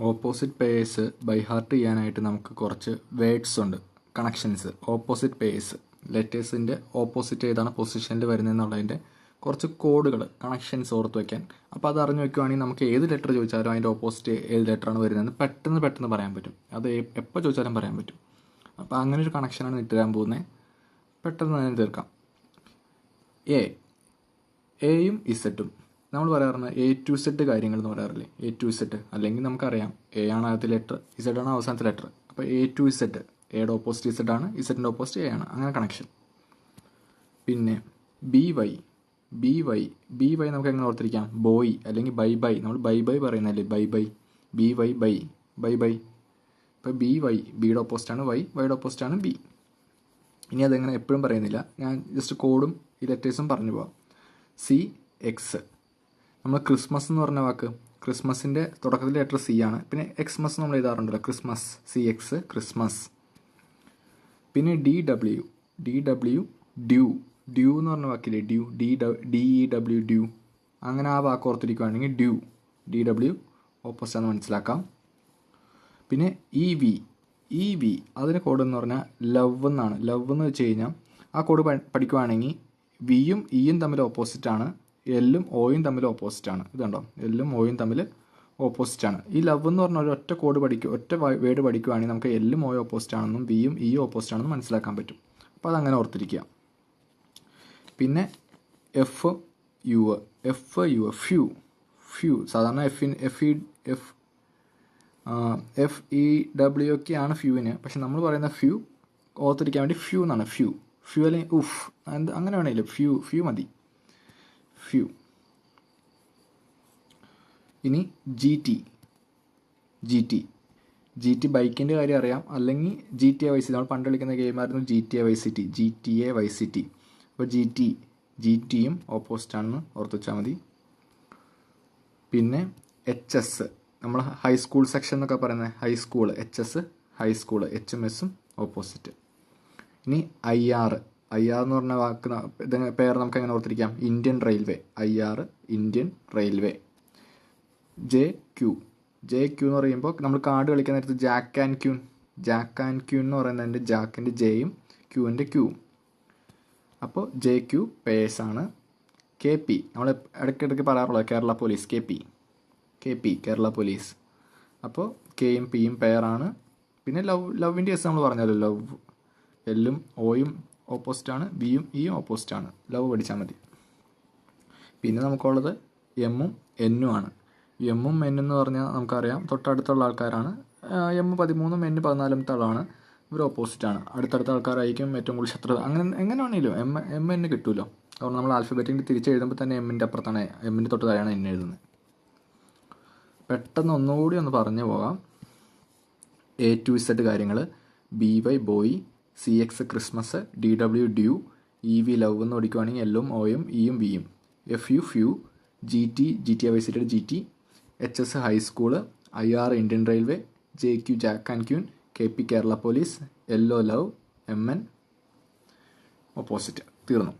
Opposite payers by heart ചെയ്യാനായിട്ട് നമുക്ക് കുറച്ച് വേർഡ്സ് ഉണ്ട്, കണക്ഷൻസ്. ഓപ്പോസിറ്റ് പേയേഴ്സ് ലെറ്റേഴ്സിൻ്റെ ഓപ്പോസിറ്റ് ഏതാണ് പൊസിഷനിൽ വരുന്നതെന്നുള്ളതിൻ്റെ കുറച്ച് കോഡുകൾ, കണക്ഷൻസ് ഓർത്ത് വയ്ക്കാൻ. അപ്പോൾ അത് അറിഞ്ഞു വയ്ക്കുവാണെങ്കിൽ നമുക്ക് ഏത് ലെറ്റർ ചോദിച്ചാലും അതിൻ്റെ ഓപ്പോസിറ്റ് ഏത് ലെറ്ററാണ് വരുന്നതെന്ന് പെട്ടെന്ന് പറയാൻ പറ്റും. അത് എപ്പോൾ ചോദിച്ചാലും പറയാൻ പറ്റും. അപ്പോൾ അങ്ങനെ ഒരു കണക്ഷനാണ് ഇട്ടുതരാൻ പോകുന്നത്. പെട്ടെന്ന് തന്നെ തീർക്കാം. എയും ഇസറ്റും നമ്മൾ പറയാറുണ്ട് എ ടു ഇസഡ് കാര്യങ്ങൾ എന്ന് പറയാറില്ലേ, എ ടു ഇസഡ്. അല്ലെങ്കിൽ നമുക്കറിയാം എ ആണ് ആദ്യത്തെ ലെറ്റർ, ഇസഡ് ആണ് അവസാനത്തെ ലെറ്റർ. അപ്പോൾ എ ടു ഇസഡ്, എയുടെ ഓപ്പോസിറ്റ് ഇസഡ് ആണ്, ഇസഡിൻ്റെ ഓപ്പോസിറ്റ് എ ആണ്, അങ്ങനെ കണക്ഷൻ. പിന്നെ ബി വൈ നമുക്ക് എങ്ങനെ ഓർത്തിരിക്കാം? ബോയ് അല്ലെങ്കിൽ ബൈ. നമ്മൾ ബൈ പറയുന്നല്ലേ, ബി വൈ. ഇപ്പോൾ ബി വൈ, ബിയുടെ ഓപ്പോസിറ്റാണ് വൈ, വൈയുടെ ഓപ്പോസിറ്റാണ് ബി. ഇനി അതെങ്ങനെ എപ്പോഴും പറയുന്നില്ല, ഞാൻ ജസ്റ്റ് കോഡും ഈ ലെറ്റേഴ്സും പറഞ്ഞു പോവാം. സി എക്സ്, നമ്മൾ ക്രിസ്മസ് എന്ന് പറഞ്ഞ വാക്ക്, ക്രിസ്മസിൻ്റെ തുടക്കത്തിൽ ലെറ്റർ സി ആണ്. പിന്നെ എക്സ്മസ് നമ്മൾ എഴുതാറുണ്ടല്ലോ, ക്രിസ്മസ്, സി എക്സ് ക്രിസ്മസ്. പിന്നെ ഡി ഡബ്ല്യു ഡ്യൂ എന്ന് പറഞ്ഞ വാക്കില്ലേ, DEW ഡ്യൂ. അങ്ങനെ ആ വാക്ക് ഓർത്തിരിക്കുകയാണെങ്കിൽ ഡി ഡബ്ല്യു ഓപ്പോസിറ്റാണെന്ന് മനസ്സിലാക്കാം. പിന്നെ ഇ വി അതിന് കോഡ് എന്ന് പറഞ്ഞാൽ ലവ് എന്നാണ്. ലവ് എന്ന് വെച്ച് കഴിഞ്ഞാൽ ആ കോഡ് പഠിക്കുവാണെങ്കിൽ വിയും ഇയും തമ്മിൽ ഓപ്പോസിറ്റാണ്, എല്ലും ഓയും തമ്മിൽ ഓപ്പോസിറ്റാണ്. ഇതുണ്ടോ, എല്ലും ഓയും തമ്മിൽ ഓപ്പോസിറ്റാണ്. ഈ ലവ് എന്ന് പറഞ്ഞ ഒറ്റ വേർഡ് പഠിക്കുവാണെങ്കിൽ നമുക്ക് എല്ലും ഓയും ഓപ്പോസിറ്റ് ആണെന്നും വിയും ഇയും ഓപ്പോസിറ്റ് ആണെന്നും മനസ്സിലാക്കാൻ പറ്റും. അപ്പോൾ അതങ്ങനെ ഓർത്തിരിക്കുക. പിന്നെ എഫ് യു ഫ്യൂ സാധാരണ FEW ഒക്കെയാണ് ഫ്യൂവിന്. പക്ഷെ നമ്മൾ പറയുന്ന ഫ്യൂ ഓർത്തിരിക്കാൻ വേണ്ടി ഫ്യൂ എന്നാണ്. ഫ്യൂ അല്ലെങ്കിൽ ഉഫ്, അങ്ങനെ വേണേലും ഫ്യൂ മതി, ഫ്യൂ. ഇനി GT ബൈക്കിൻ്റെ കാര്യം അറിയാം, അല്ലെങ്കിൽ GTA Vice City. നമ്മൾ പണ്ട് കളിക്കുന്ന ഗെയിമായിരുന്നു GTA Vice City. അപ്പോൾ GTയും ഓപ്പോസിറ്റാണെന്ന് ഓർത്ത് വെച്ചാൽ മതി. പിന്നെ HS, നമ്മൾ ഹൈസ്കൂൾ സെക്ഷൻ എന്നൊക്കെ പറയുന്നത് ഹൈസ്കൂൾ, HS ഹൈസ്കൂൾ, HMSും ഓപ്പോസിറ്റ്. ഇനി IR എന്ന് പറഞ്ഞ വാക്ക് പേര് നമുക്ക് എങ്ങനെ ഓർത്തിരിക്കാം? Indian railway, IR Indian railway. JQ എന്ന് പറയുമ്പോൾ നമ്മൾ കാർഡ് കളിക്കുന്ന നേരത്ത് ജാക്ക് ആൻഡ് ക്യൂൻ എന്ന് പറയുന്നതിൻ്റെ ജാക്കിൻ്റെ ജെയും ക്യൂവിൻ്റെ ക്യൂവും. അപ്പോൾ JQ പേഴ്സ് ആണ്. KP നമ്മൾ ഇടയ്ക്കിടയ്ക്ക് പറയാറുള്ളത് Kerala police, KP Kerala police. അപ്പോൾ കെയും പിയും പെയറാണ്. പിന്നെ ലവിൻ്റെ കേസ് നമ്മൾ പറഞ്ഞല്ലോ, ലവ് എല്ലും ഓയും ഓപ്പോസിറ്റാണ്, ബിയും ഇയും ഓപ്പോസിറ്റാണ്. ലവ് പഠിച്ചാൽ മതി. പിന്നെ നമുക്കുള്ളത് എമ്മും എന്നും ആണ്. എമ്മും എന്നും എന്ന് പറഞ്ഞാൽ നമുക്കറിയാം തൊട്ടടുത്തുള്ള ആൾക്കാരാണ്. M13 N14 ആളാണ്, ഇവർ ഓപ്പോസിറ്റാണ്. അടുത്തടുത്ത ആൾക്കാരായിരിക്കും ഏറ്റവും കൂടുതൽ ശത്രുത. എങ്ങനെ വേണമെങ്കിലും M കിട്ടുമല്ലോ. കാരണം നമ്മൾ ആൽഫബറ്റിൻ്റെ തിരിച്ചെഴുതുമ്പോൾ തന്നെ എമ്മിൻ്റെ അപ്പുറത്താണ്, എമ്മിൻ്റെ തൊട്ട് താഴെയാണ് N എഴുതുന്നത്. പെട്ടെന്ന് ഒന്നുകൂടി ഒന്ന് പറഞ്ഞു പോകാം. A to Z കാര്യങ്ങൾ: BY boy, CX Christmas, DW due, EV love എന്ന് പഠിക്കുവാണെങ്കിൽ എല്ലും ഓയും ഇയും വിയും. FU few, GTA Vice City GT, HS high school, IR Indian railway, JQ Jack and queen, KP Kerala police, LO love, MN opposite. തീർന്നു.